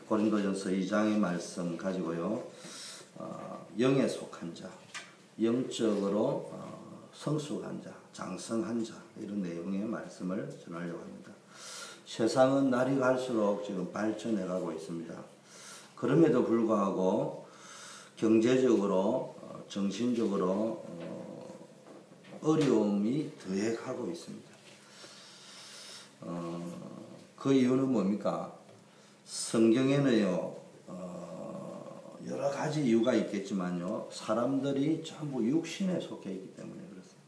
고린도전서 2장의 말씀 가지고요. 영에 속한 자, 영적으로 성숙한 자, 장성한 자, 이런 내용의 말씀을 전하려고 합니다. 세상은 날이 갈수록 지금 발전해 가고 있습니다. 그럼에도 불구하고 경제적으로, 정신적으로 어려움이 더해가고 있습니다. 그 이유는 뭡니까? 성경에는요, 여러 가지 이유가 있겠지만요, 사람들이 전부 육신에 속해 있기 때문에 그렇습니다.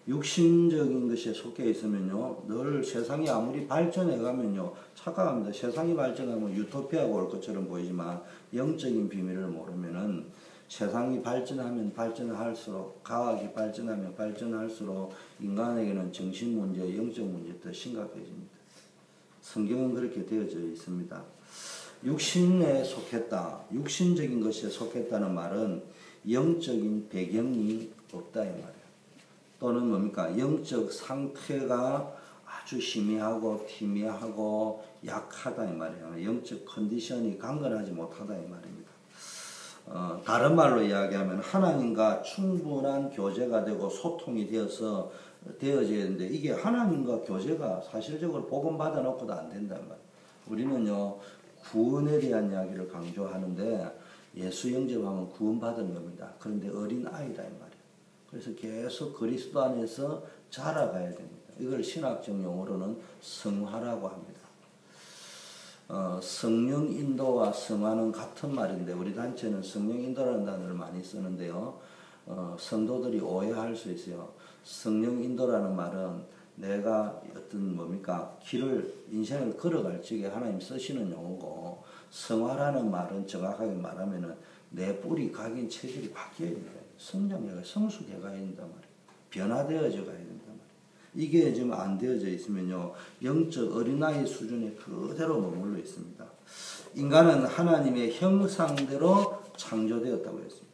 육신적인 것에 속해 있으면요, 늘 세상이 아무리 발전해 가면요, 착각합니다. 세상이 발전하면 유토피아가 올 것처럼 보이지만 영적인 비밀을 모르면은 세상이 발전하면 발전할수록, 과학이 발전하면 발전할수록 인간에게는 정신 문제, 영적 문제 더 심각해집니다. 성경은 그렇게 되어져 있습니다. 육신에 속했다, 육신적인 것에 속했다는 말은 영적인 배경이 없다 이 말이에요. 또는 뭡니까? 영적 상태가 아주 희미하고 희미하고 약하다 이 말이에요. 영적 컨디션이 강건하지 못하다 이 말입니다. 다른 말로 이야기하면 하나님과 충분한 교제가 되고 소통이 되어져야 되는데, 이게 하나님과 교제가 사실적으로 복음 받아놓고도 안 된단 말이에요. 우리는요, 구원에 대한 이야기를 강조하는데, 예수 영접하면 구원 받은 겁니다. 그런데 어린 아이다 이 말이에요. 그래서 계속 그리스도 안에서 자라가야 됩니다. 이걸 신학적 용어로는 성화라고 합니다. 성령 인도와 성화는 같은 말인데, 우리 단체는 성령 인도라는 단어를 많이 쓰는데요, 성도들이 오해할 수 있어요. 성령 인도라는 말은 내가 어떤 뭡니까? 인생을 걸어갈 적에 하나님 쓰시는 용어고, 성화라는 말은 정확하게 말하면은 내 뿌리 각인 체질이 바뀌어야 된다. 성장해가 성숙해 가야 된단 말이에요. 변화되어져 가야 된단 말이에요. 이게 지금 안 되어져 있으면요, 영적 어린아이 수준에 그대로 머물러 있습니다. 인간은 하나님의 형상대로 창조되었다고 했습니다.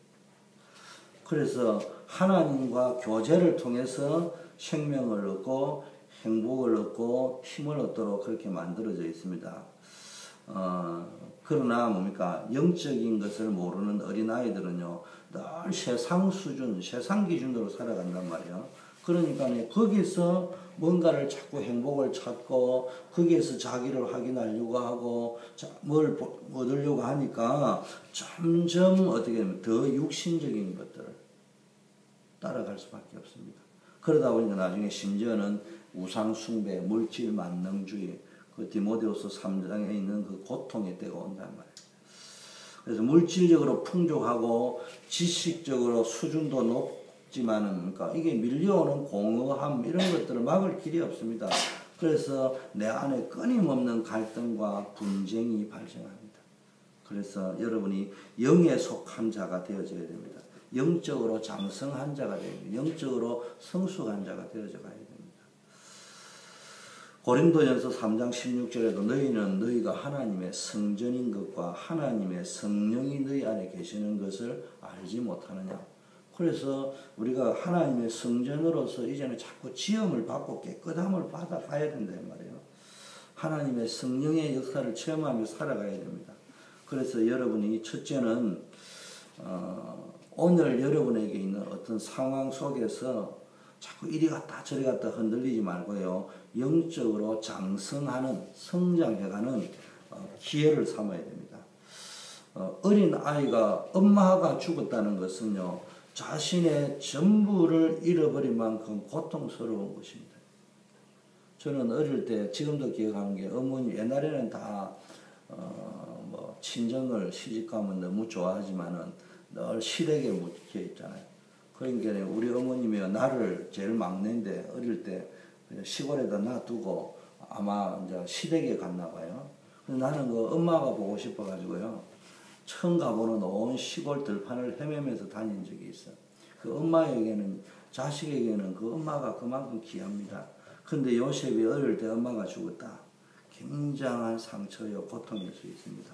그래서 하나님과 교제를 통해서 생명을 얻고 행복을 얻고 힘을 얻도록 그렇게 만들어져 있습니다. 그러나 뭡니까? 영적인 것을 모르는 어린아이들은요, 늘 세상 수준, 세상 기준으로 살아간단 말이에요. 그러니까 거기서 뭔가를 자꾸 행복을 찾고, 거기에서 자기를 확인하려고 하고, 뭘 얻으려고 하니까 점점 어떻게 되면 더 육신적인 것들을 따라갈 수밖에 없습니다. 그러다 보니까 나중에 심지어는 우상숭배, 물질 만능주의, 그 디모데후서 3장에 있는 그 고통의 때가 온단 말이에요. 그래서 물질적으로 풍족하고 지식적으로 수준도 높지만은, 그러니까 이게 밀려오는 공허함, 이런 것들을 막을 길이 없습니다. 그래서 내 안에 끊임없는 갈등과 분쟁이 발생합니다. 그래서 여러분이 영에 속한 자가 되어져야 됩니다. 영적으로 장성한 자가 되어야 됩니다. 영적으로 성숙한 자가 되어져 가야 됩니다. 고린도전서 3장 16절에도 너희는 너희가 하나님의 성전인 것과 하나님의 성령이 너희 안에 계시는 것을 알지 못하느냐. 그래서 우리가 하나님의 성전으로서 이제는 자꾸 지음을 받고 깨끗함을 받아가야 된다 이 말이에요. 하나님의 성령의 역사를 체험하며 살아가야 됩니다. 그래서 여러분이 첫째는 오늘 여러분에게 있는 어떤 상황 속에서 자꾸 이리 갔다 저리 갔다 흔들리지 말고요, 영적으로 장성하는, 성장해가는 기회를 삼아야 됩니다. 어린 아이가 엄마가 죽었다는 것은요, 자신의 전부를 잃어버린 만큼 고통스러운 것입니다. 저는 어릴 때, 지금도 기억하는 게, 어머니 옛날에는 다 친정을 시집가면 너무 좋아하지만은 늘 시댁에 묻혀 있잖아요. 그러니까 우리 어머님이 나를 제일 막내인데 어릴 때 시골에다 놔두고 아마 이제 시댁에 갔나 봐요. 나는 그 엄마가 보고 싶어 가지고요, 처음 가보는 온 시골 들판을 헤매면서 다닌 적이 있어. 그 엄마에게는, 자식에게는 그 엄마가 그만큼 귀합니다. 근데 요셉이 어릴 때 엄마가 죽었다. 굉장한 상처요, 고통일 수 있습니다.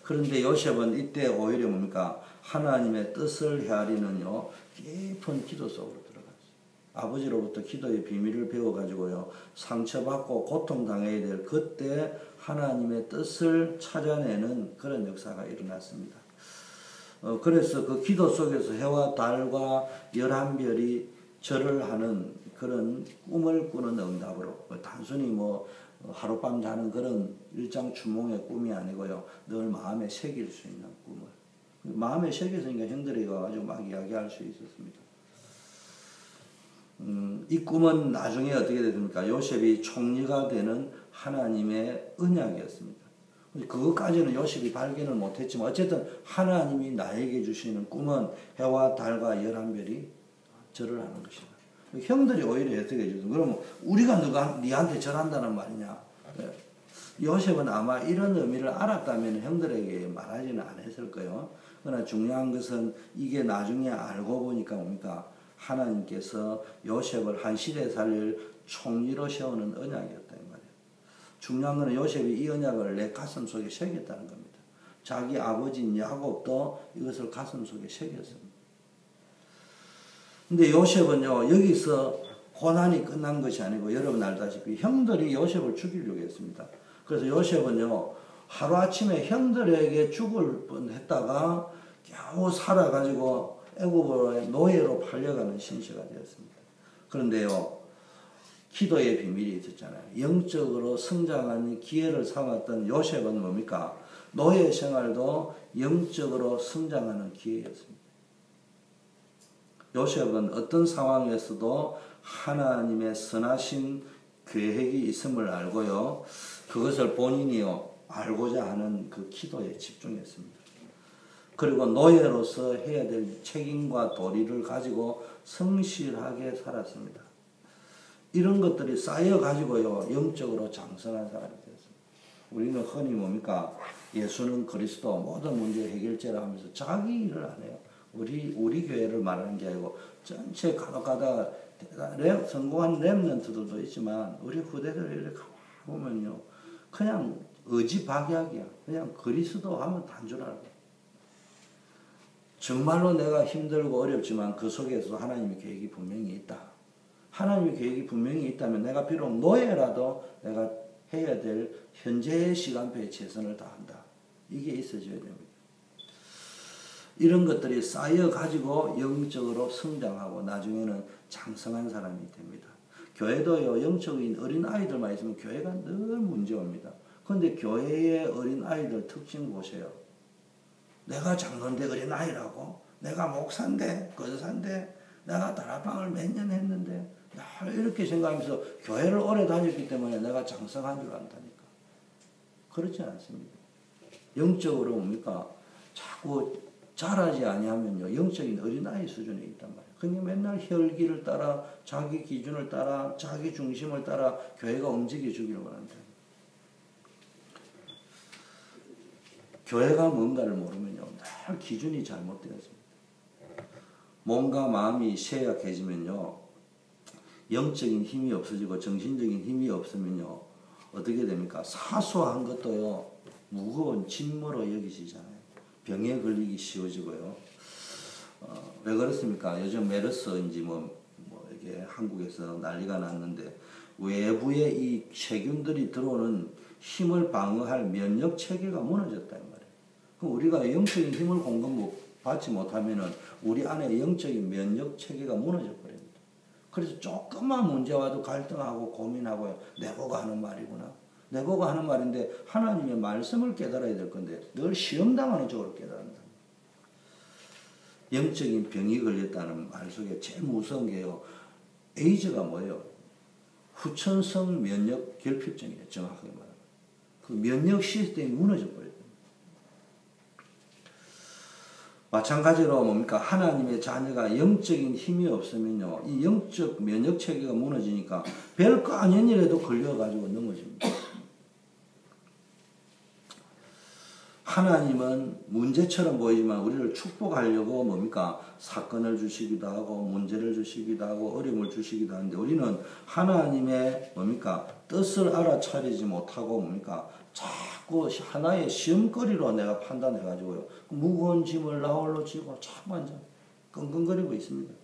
그런데 요셉은 이때 오히려 뭡니까? 하나님의 뜻을 헤아리는요, 깊은 기도 속으로 들어갔어요. 아버지로부터 기도의 비밀을 배워가지고요, 상처받고 고통당해야 될 그때 하나님의 뜻을 찾아내는 그런 역사가 일어났습니다. 그래서 그 기도 속에서 해와 달과 11별이 절을 하는 그런 꿈을 꾸는 응답으로, 단순히 뭐 하룻밤 자는 그런 일장춘몽의 꿈이 아니고요, 늘 마음에 새길 수 있는 꿈을 마음에 새겼으니까 형들이 가지고 막 이야기할 수 있었습니다. 이 꿈은 나중에 어떻게 됐습니까? 요셉이 총리가 되는 하나님의 언약이었습니다. 그것까지는 요셉이 발견을 못했지만 어쨌든 하나님이 나에게 주시는 꿈은 해와 달과 11별이 절을 하는 것이다. 형들이 오히려 해석해 주죠. 그러면 우리가 니한테 절한다는 말이냐? 요셉은 아마 이런 의미를 알았다면 형들에게 말하지는 않았을 거예요. 그러나 중요한 것은 이게 나중에 알고 보니까 뭡니까? 하나님께서 요셉을 한 시대 살릴 총리로 세우는 언약이었다 이 말이에요. 중요한 것은 요셉이 이 언약을 내 가슴 속에 새겼다는 겁니다. 자기 아버지인 야곱도 이것을 가슴 속에 새겼습니다. 근데 요셉은요, 여기서 고난이 끝난 것이 아니고 여러분 알다시피 형들이 요셉을 죽이려고 했습니다. 그래서 요셉은요, 하루아침에 형들에게 죽을 뻔했다가 겨우 살아가지고 애굽의 노예로 팔려가는 신세가 되었습니다. 그런데요, 기도의 비밀이 있었잖아요. 영적으로 성장하는 기회를 삼았던 요셉은 뭡니까? 노예 생활도 영적으로 성장하는 기회였습니다. 요셉은 어떤 상황에서도 하나님의 선하신 계획이 있음을 알고요, 그것을 본인이요 알고자 하는 그 기도에 집중했습니다. 그리고 노예로서 해야 될 책임과 도리를 가지고 성실하게 살았습니다. 이런 것들이 쌓여가지고요 영적으로 장성한 사람이 되었습니다. 우리는 흔히 뭡니까? 예수는 그리스도 모든 문제 해결제라 하면서 자기 일을 안 해요. 우리 교회를 말하는 게 아니고 전체 가다가다 성공한 렘넌트들도 있지만 우리 후대들 이렇게 보면요 그냥 의지박약이야. 그냥 그리스도 하면 단 줄 알고. 정말로 내가 힘들고 어렵지만 그 속에서 하나님의 계획이 분명히 있다. 하나님의 계획이 분명히 있다면 내가 비록 노예라도 내가 해야 될 현재의 시간표에 최선을 다한다. 이게 있어져야 됩니다. 이런 것들이 쌓여가지고 영적으로 성장하고 나중에는 장성한 사람이 됩니다. 교회도요, 영적인 어린아이들만 있으면 교회가 늘 문제옵니다. 그런데 교회의 어린아이들 특징 보세요. 내가 장로인데 어린아이라고? 내가 목사인데, 거사인데, 내가 다락방을 몇 년 했는데, 이렇게 생각하면서 교회를 오래 다녔기 때문에 내가 장성한 줄 안다니까. 그렇지 않습니다. 영적으로 뭡니까? 자꾸 자라지 아니하면요 영적인 어린아이 수준에 있단 말이에요. 그냥 맨날 혈기를 따라 자기 기준을 따라 자기 중심을 따라 교회가 움직여 주기를 원한다. 교회가 뭔가를 모르면요 늘 기준이 잘못되었습니다. 몸과 마음이 쇠약해지면요 영적인 힘이 없어지고 정신적인 힘이 없으면요 어떻게 됩니까? 사소한 것도요 무거운 짐으로 여기시잖아요. 병에 걸리기 쉬워지고요. 왜 그렇습니까? 요즘 메르스인지 이게 한국에서 난리가 났는데 외부의 이 세균들이 들어오는 힘을 방어할 면역 체계가 무너졌다 이 말이에요. 그럼 우리가 영적인 힘을 공급받지 못하면은 우리 안에 영적인 면역 체계가 무너져 버립니다. 그래서 조금만 문제 와도 갈등하고 고민하고요. 내보고 하는 말이구나. 내보고 하는 말인데 하나님의 말씀을 깨달아야 될 건데 늘 시험당하는 쪽으로 깨달는다. 영적인 병이 걸렸다는 말 속에 제일 무서운 게요. 에이즈가 뭐예요? 후천성 면역 결핍증이에요. 정확하게 말하면. 그 면역 시스템이 무너져 버려요. 마찬가지로 뭡니까? 하나님의 자녀가 영적인 힘이 없으면요. 이 영적 면역 체계가 무너지니까 별거 아닌 일에도 걸려가지고 넘어집니다. 하나님은 문제처럼 보이지만 우리를 축복하려고 뭡니까? 사건을 주시기도 하고 문제를 주시기도 하고 어려움을 주시기도 하는데 우리는 하나님의 뭡니까? 뜻을 알아차리지 못하고 뭡니까? 자꾸 하나의 시험거리로 내가 판단해가지고요. 무거운 짐을 나 홀로 지고 자꾸 앉아 끙끙거리고 있습니다.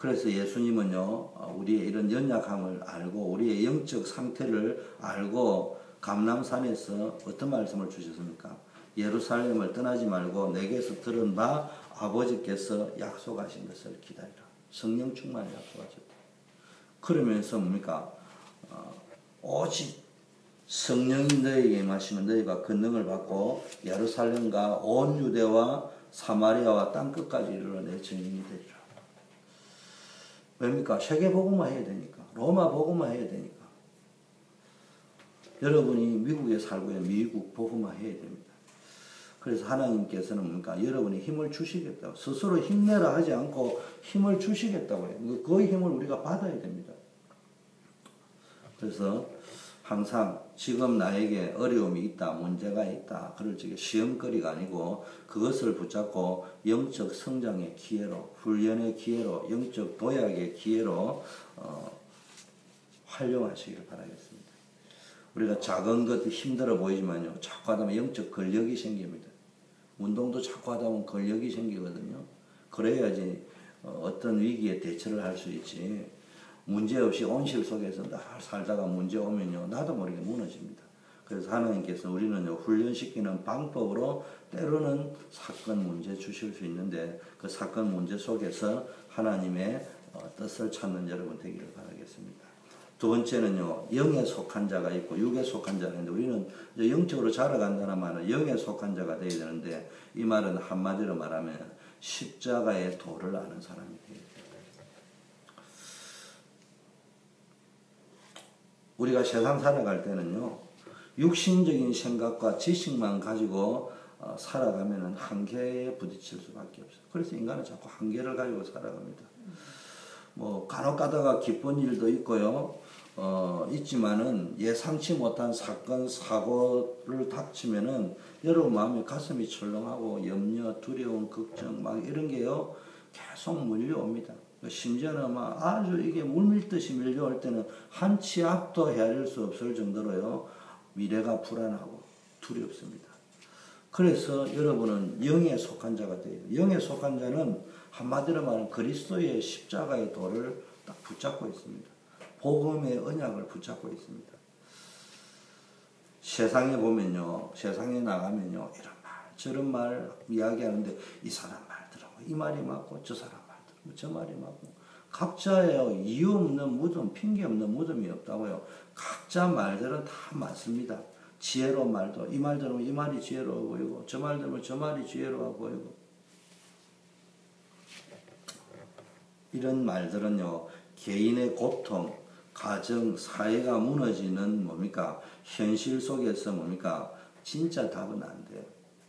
그래서 예수님은요, 우리의 이런 연약함을 알고 우리의 영적 상태를 알고 감람산에서 어떤 말씀을 주셨습니까? 예루살렘을 떠나지 말고 내게서 들은 바 아버지께서 약속하신 것을 기다리라. 성령 충만을 약속하셨다. 그러면서 뭡니까? 오직 성령이 너에게 임하시면 너희가 권능을 받고 예루살렘과 온 유대와 사마리아와 땅끝까지 이르러 내 증인이 되리라. 왜입니까? 세계복음화 해야 되니까. 로마 복음화 해야 되니까. 여러분이 미국에 살고요. 미국 복음화 해야 됩니다. 그래서 하나님께서는 뭡니까? 여러분이 힘을 주시겠다고. 스스로 힘내라 하지 않고 힘을 주시겠다고 해요. 그 힘을 우리가 받아야 됩니다. 그래서 항상 지금 나에게 어려움이 있다, 문제가 있다, 그럴 적에 시험거리가 아니고 그것을 붙잡고 영적 성장의 기회로, 훈련의 기회로, 영적 도약의 기회로 활용하시기를 바라겠습니다. 우리가 작은 것도 힘들어 보이지만요, 자꾸 하다 보면 영적 근력이 생깁니다. 운동도 자꾸 하다 보면 근력이 생기거든요. 그래야지 어떤 위기에 대처를 할 수 있지. 문제없이 온실 속에서 늘 살다가 문제 오면요, 나도 모르게 무너집니다. 그래서 하나님께서 우리는요, 훈련시키는 방법으로 때로는 사건 문제 주실 수 있는데 그 사건 문제 속에서 하나님의 뜻을 찾는 여러분 되기를 바라겠습니다. 두 번째는요, 영에 속한 자가 있고 육에 속한 자가 있는데 우리는 영적으로 자라간다는 말은 영에 속한 자가 되어야 되는데 이 말은 한마디로 말하면 십자가의 도를 아는 사람이 되어야 돼요. 우리가 세상 살아갈 때는요, 육신적인 생각과 지식만 가지고 살아가면 한계에 부딪힐 수밖에 없어요. 그래서 인간은 자꾸 한계를 가지고 살아갑니다. 뭐 간혹 가다가 기쁜 일도 있고요, 있지만은 예상치 못한 사건, 사고를 닥치면은 여러분 마음에 가슴이 철렁하고 염려, 두려움, 걱정 막 이런 게요, 계속 몰려옵니다. 심지어는 막 아주 이게 물밀듯이 밀려올 때는 한 치 앞도 헤아릴 수 없을 정도로요, 미래가 불안하고 두렵습니다. 그래서 여러분은 영에 속한 자가 돼요. 영에 속한 자는 한마디로 말하면 그리스도의 십자가의 도를 딱 붙잡고 있습니다. 복음의 언약을 붙잡고 있습니다. 세상에 보면요, 세상에 나가면요, 이런 말 저런 말 이야기하는데 이 사람 말더라고, 이 말이 맞고 저 사람 저 말이 맞고, 각자의 이유 없는 무덤, 핑계 없는 무덤이 없다고요. 각자 말들은 다 맞습니다. 지혜로운 말도 이 말 들으면 이 말이 지혜로워 보이고 저 말 들으면 저 말이 지혜로워 보이고, 이런 말들은요, 개인의 고통, 가정, 사회가 무너지는 뭡니까? 현실 속에서 뭡니까? 진짜 답은 안 돼요.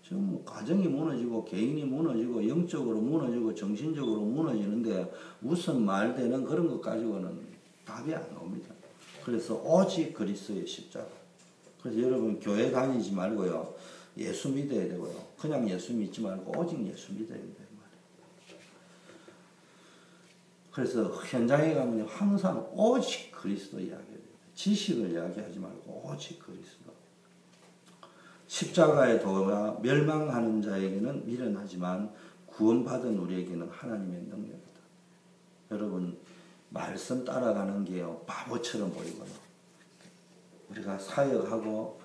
지금 가정이 무너지고 개인이 무너지고 영적으로 무너지고 정신적으로 무너지는데 무슨 말되는 그런 것 가지고는 답이 안 나옵니다. 그래서 오직 그리스도의 십자가. 그래서 여러분 교회 다니지 말고요, 예수 믿어야 되고요. 그냥 예수 믿지 말고 오직 예수 믿어야 된다. 그래서 현장에 가면 항상 오직 그리스도 이야기해야 돼요. 지식을 이야기하지 말고 오직 그리스도. 십자가의 도가 멸망하는 자에게는 미련하지만 구원받은 우리에게는 하나님의 능력이다. 여러분, 말씀 따라가는 게요, 바보처럼 보이고요, 우리가 사역하고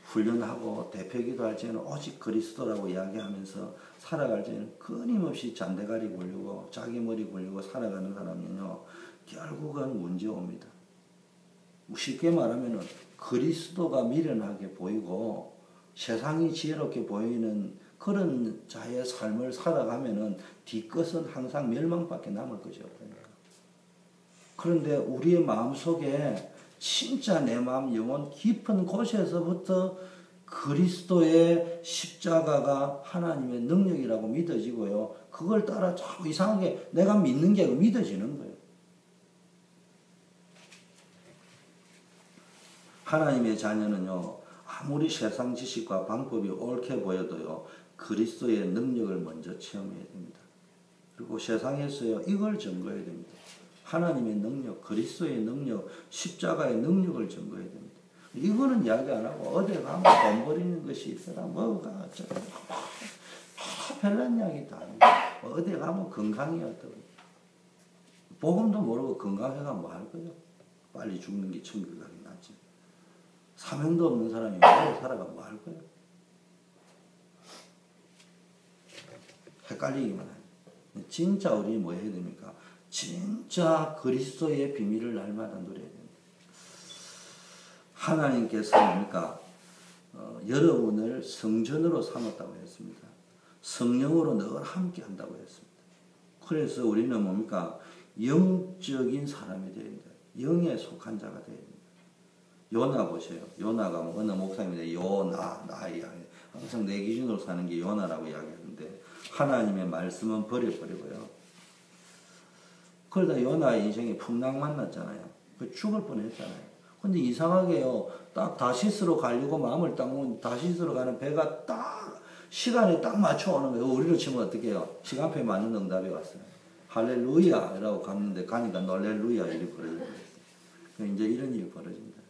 훈련하고 대표기도 할 때는 오직 그리스도라고 이야기하면서 살아갈 때는 끊임없이 잔대가리 굴리고 자기 머리 굴리고 살아가는 사람은요, 결국은 문제 옵니다. 쉽게 말하면 그리스도가 미련하게 보이고 세상이 지혜롭게 보이는 그런 자의 삶을 살아가면은 뒤끝은 항상 멸망밖에 남을 것이 없다니까. 그런데 우리의 마음속에 진짜 내 마음 영혼 깊은 곳에서부터 그리스도의 십자가가 하나님의 능력이라고 믿어지고요, 그걸 따라 자꾸 이상하게 내가 믿는 게 믿어지는 거예요. 하나님의 자녀는요, 아무리 세상 지식과 방법이 옳게 보여도요, 그리스도의 능력을 먼저 체험해야 됩니다. 그리고 세상에서요, 이걸 증거해야 됩니다. 하나님의 능력, 그리스도의 능력, 십자가의 능력을 증거해야 됩니다. 이거는 이야기 안 하고 어디 가면 돈 버리는 것이 있더라, 뭐가 어쩌다, 별난 이야기 다 합니다. 어디 가면 건강이 어떠고. 복음도 모르고 건강해가 뭐 할 거예요? 빨리 죽는 게 천국 가기 낫지. 사명도 없는 사람이 오래 살아가 뭐 할 거예요? 헷갈리기만 해요. 진짜 우리 뭐 해야 됩니까? 진짜 그리스도의 비밀을 날마다 누려야 됩니다. 하나님께서 뭡니까? 여러분을 성전으로 삼았다고 했습니다. 성령으로 늘 함께 한다고 했습니다. 그래서 우리는 뭡니까? 영적인 사람이 되어야 됩니다. 영에 속한 자가 되어야 됩니다. 요나 보세요. 요나가 뭐 어느 목사님이 요나, 나 이야기. 항상 내 기준으로 사는 게 요나라고 이야기하는데 하나님의 말씀은 버려버리고요. 그러다 요나의 인생에 풍랑 만났잖아요. 그 죽을 뻔했잖아요. 근데 이상하게요. 딱 다시스로 가려고 마음을 딱 먹은 다시스로 가는 배가 딱 시간에 딱 맞춰오는 거예요. 우리로 치면 어떻게 해요? 시간표에 맞는 응답이 왔어요. 할렐루야! 라고 갔는데 가니까 놀렐루야! 일이 벌어졌어요. 이제 이런 일이 벌어집니다.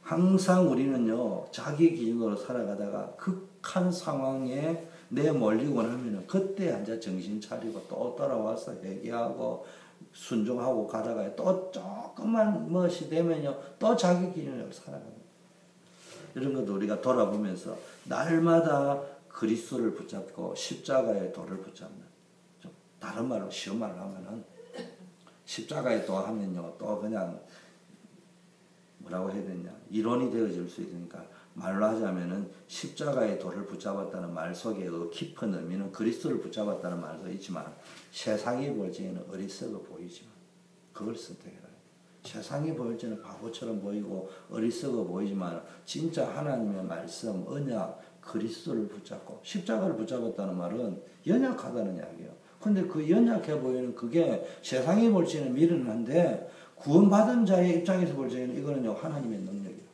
항상 우리는요, 자기 기준으로 살아가다가 극한 상황에 내몰리고 나면은 그때 앉아 정신 차리고 또 돌아와서 회개하고 순종하고 가다가 또 조금만 멋이 되면요, 또 자기 기준으로 살아갑니다. 이런 것도 우리가 돌아보면서 날마다 그리스도를 붙잡고 십자가의 도를 붙잡는, 좀 다른 말로 쉬운 말로 하면은 십자가의 도 하면요, 또 그냥 뭐라고 해야 되냐, 이론이 되어질 수 있으니까 말로 하자면은 십자가의 도를 붙잡았다는 말 속에 그 깊은 의미는 그리스도를 붙잡았다는 말도 있지만 세상이 볼 적에는 어리석어 보이지만 그걸 선택해라. 세상이 보일 때는 바보처럼 보이고 어리석어 보이지만 진짜 하나님의 말씀, 언약, 그리스도를 붙잡고 십자가를 붙잡았다는 말은 연약하다는 이야기예요. 근데 그 연약해 보이는 그게 세상이 볼 적에는 미련한데 구원받은 자의 입장에서 볼 적에는 이거는요, 하나님의 능력이에요.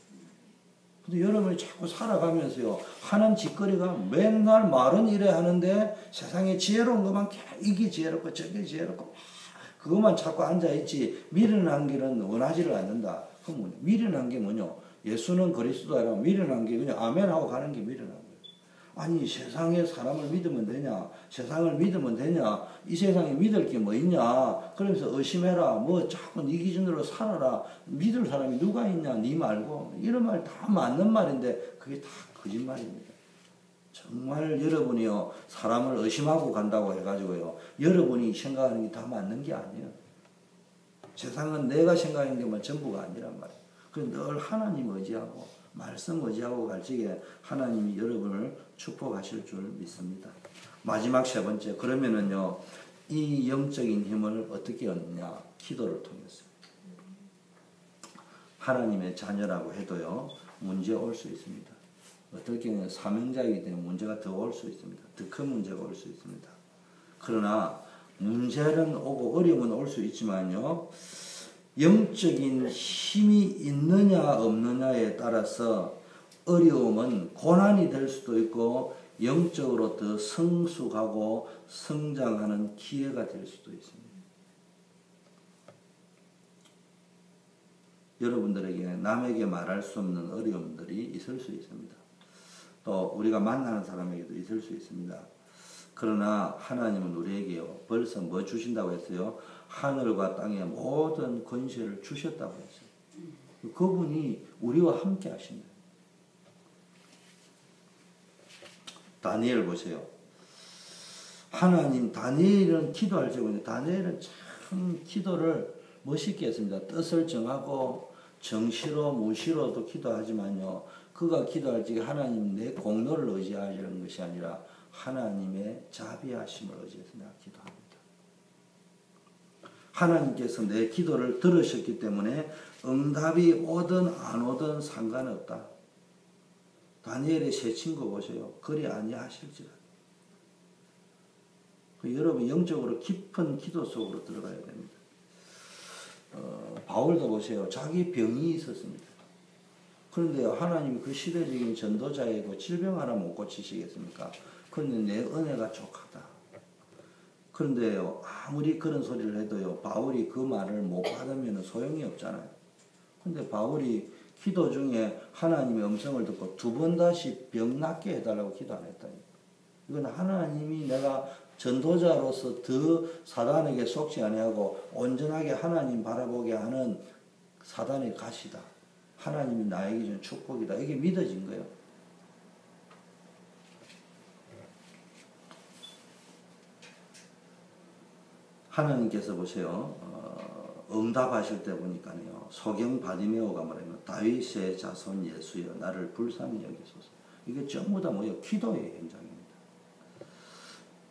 근데 여러분이 자꾸 살아가면서요, 하는 짓거리가 맨날 말은 이래 하는데 세상에 지혜로운 것만 이게 지혜롭고 저게 지혜롭고 그것만 자꾸 앉아있지 미련한 길은 원하지를 않는다. 그럼 미련한 게 뭐냐? 예수는 그리스도라고 미련한 게 그냥 아멘하고 가는 게 미련한 거예요. 아니 세상에 사람을 믿으면 되냐? 세상을 믿으면 되냐? 이 세상에 믿을 게 뭐 있냐? 그러면서 의심해라. 뭐 자꾸 네 기준으로 살아라. 믿을 사람이 누가 있냐? 네 말고. 이런 말 다 맞는 말인데 그게 다 거짓말입니다. 정말 여러분이요, 사람을 의심하고 간다고 해가지고요, 여러분이 생각하는 게 다 맞는 게 아니에요. 세상은 내가 생각하는 게만 전부가 아니란 말이에요. 그래서 늘 하나님 의지하고 말씀 의지하고 갈 적에 하나님이 여러분을 축복하실 줄 믿습니다. 마지막 세 번째, 그러면은요, 이 영적인 힘을 어떻게 얻느냐? 기도를 통해서. 하나님의 자녀라고 해도요, 문제 올 수 있습니다. 어떨 경우에 사명자이기 때문에 문제가 더 올 수 있습니다. 더 큰 문제가 올 수 있습니다. 그러나 문제는 오고 어려움은 올 수 있지만요, 영적인 힘이 있느냐 없느냐에 따라서 어려움은 고난이 될 수도 있고 영적으로 더 성숙하고 성장하는 기회가 될 수도 있습니다. 여러분들에게 남에게 말할 수 없는 어려움들이 있을 수 있습니다. 또 우리가 만나는 사람에게도 있을 수 있습니다. 그러나 하나님은 우리에게요, 벌써 뭐 주신다고 했어요? 하늘과 땅의 모든 권세를 주셨다고 했어요. 그분이 우리와 함께 하신다. 다니엘 보세요. 하나님, 다니엘은 기도할 적에 다니엘은 참 기도를 멋있게 했습니다. 뜻을 정하고 정시로 무시로도 기도하지만요, 그가 기도할 적에 하나님 내 공로를 의지하려는 것이 아니라 하나님의 자비하심을 의지해서 내가 기도합니다. 하나님께서 내 기도를 들으셨기 때문에 응답이 오든 안 오든 상관없다. 다니엘의 세 친구 보세요. 그리 아니하실지라. 여러분 영적으로 깊은 기도 속으로 들어가야 됩니다. 바울도 보세요. 자기 병이 있었습니다. 그런데 하나님이 그 시대적인 전도자에도 질병 하나 못 고치시겠습니까? 그런데 내 은혜가 족하다. 그런데요, 아무리 그런 소리를 해도요, 바울이 그 말을 못 받으면 소용이 없잖아요. 근데 바울이 기도 중에 하나님의 음성을 듣고 두 번 다시 병 낫게 해달라고 기도 안 했다. 이건 하나님이 내가 전도자로서 더 사단에게 속지 아니하고 온전하게 하나님 바라보게 하는 사단의 가시다. 하나님이 나에게 준 축복이다. 이게 믿어진 거예요. 하나님께서 보세요. 응답하실 때 보니까요. 소경 바디메오가 말하면 다윗의 자손 예수여 나를 불쌍히 여기소서. 이게 전부 다 뭐예요? 기도의 현장입니다.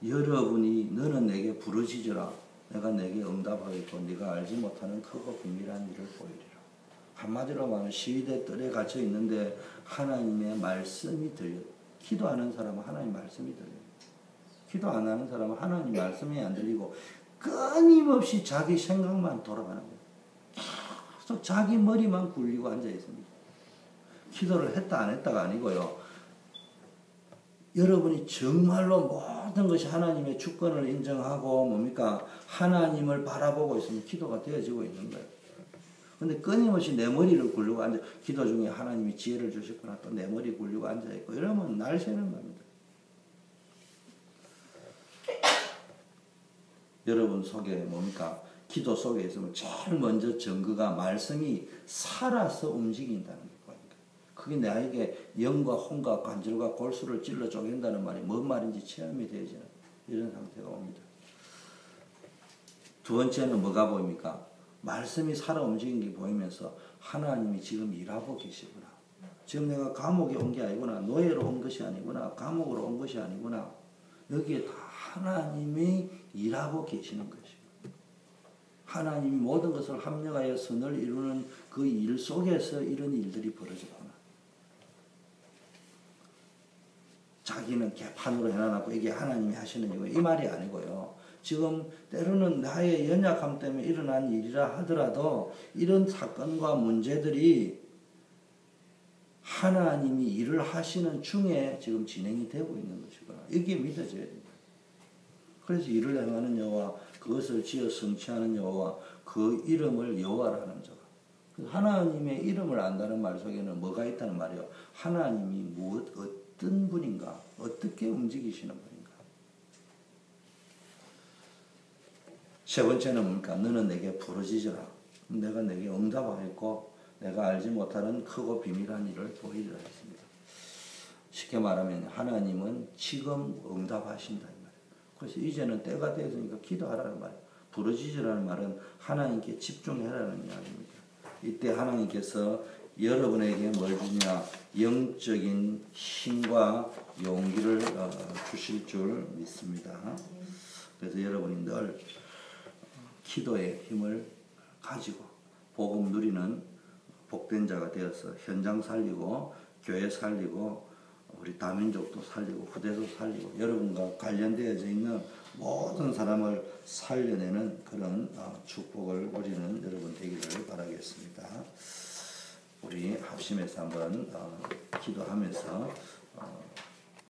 여러분이 너는 내게 부르짖으라. 내가 내게 응답하겠고 네가 알지 못하는 크고 비밀한 일을 보이리라. 한마디로 말하면 시위대 뜰에 갇혀 있는데 하나님의 말씀이 들려. 기도하는 사람은 하나님 말씀이 들려요. 기도 안 하는 사람은 하나님 말씀이 안 들리고 끊임없이 자기 생각만 돌아가는 거예요. 계속 자기 머리만 굴리고 앉아 있습니다. 기도를 했다 안 했다가 아니고요. 여러분이 정말로 모든 것이 하나님의 주권을 인정하고 뭡니까? 하나님을 바라보고 있으면 기도가 되어지고 있는 거예요. 근데 끊임없이 내 머리를 굴리고 앉아, 기도 중에 하나님이 지혜를 주셨구나, 또 내 머리 굴리고 앉아있고, 이러면 날 새는 겁니다. 여러분 속에 뭡니까? 기도 속에 있으면 제일 먼저 증거가 말씀이 살아서 움직인다는 거니까. 그게 나에게 영과 혼과 관절과 골수를 찔러 쪼갠다는 말이 뭔 말인지 체험이 되어지는 이런 상태가 옵니다. 두 번째는 뭐가 보입니까? 말씀이 살아 움직이는 게 보이면서 하나님이 지금 일하고 계시구나. 지금 내가 감옥에 온 게 아니구나. 노예로 온 것이 아니구나. 감옥으로 온 것이 아니구나. 여기에 다 하나님이 일하고 계시는 것이고 하나님이 모든 것을 합력하여 선을 이루는 그 일 속에서 이런 일들이 벌어지구나. 자기는 개판으로 해놔놓고 이게 하나님이 하시는 이거 이 말이 아니고요. 지금 때로는 나의 연약함 때문에 일어난 일이라 하더라도 이런 사건과 문제들이 하나님이 일을 하시는 중에 지금 진행이 되고 있는 것이구나. 이게 믿어져야 됩니다. 그래서 일을 행하는 여호와 그것을 지어 성취하는 여호와 그 이름을 여호와라는 자가. 하나님의 이름을 안다는 말 속에는 뭐가 있다는 말이에요. 하나님이 어떤 분인가, 어떻게 움직이시는 분인가. 세 번째는 뭡니까? 너는 내게 부르짖으라. 내가 내게 응답하겠고 내가 알지 못하는 크고 비밀한 일을 보이리라 했습니다. 쉽게 말하면 하나님은 지금 응답하신다. 그래서 이제는 때가 되었으니까 기도하라는 말이에요. 부르짖으라는 말은 하나님께 집중해라는 이야기입니다. 이때 하나님께서 여러분에게 뭘 주냐? 영적인 힘과 용기를 주실 줄 믿습니다. 그래서 여러분이 늘 기도의 힘을 가지고 복음 누리는 복된 자가 되어서 현장 살리고 교회 살리고 우리 다민족도 살리고 후대도 살리고 여러분과 관련되어져 있는 모든 사람을 살려내는 그런 축복을 누리는 여러분 되기를 바라겠습니다. 우리 합심해서 한번 기도하면서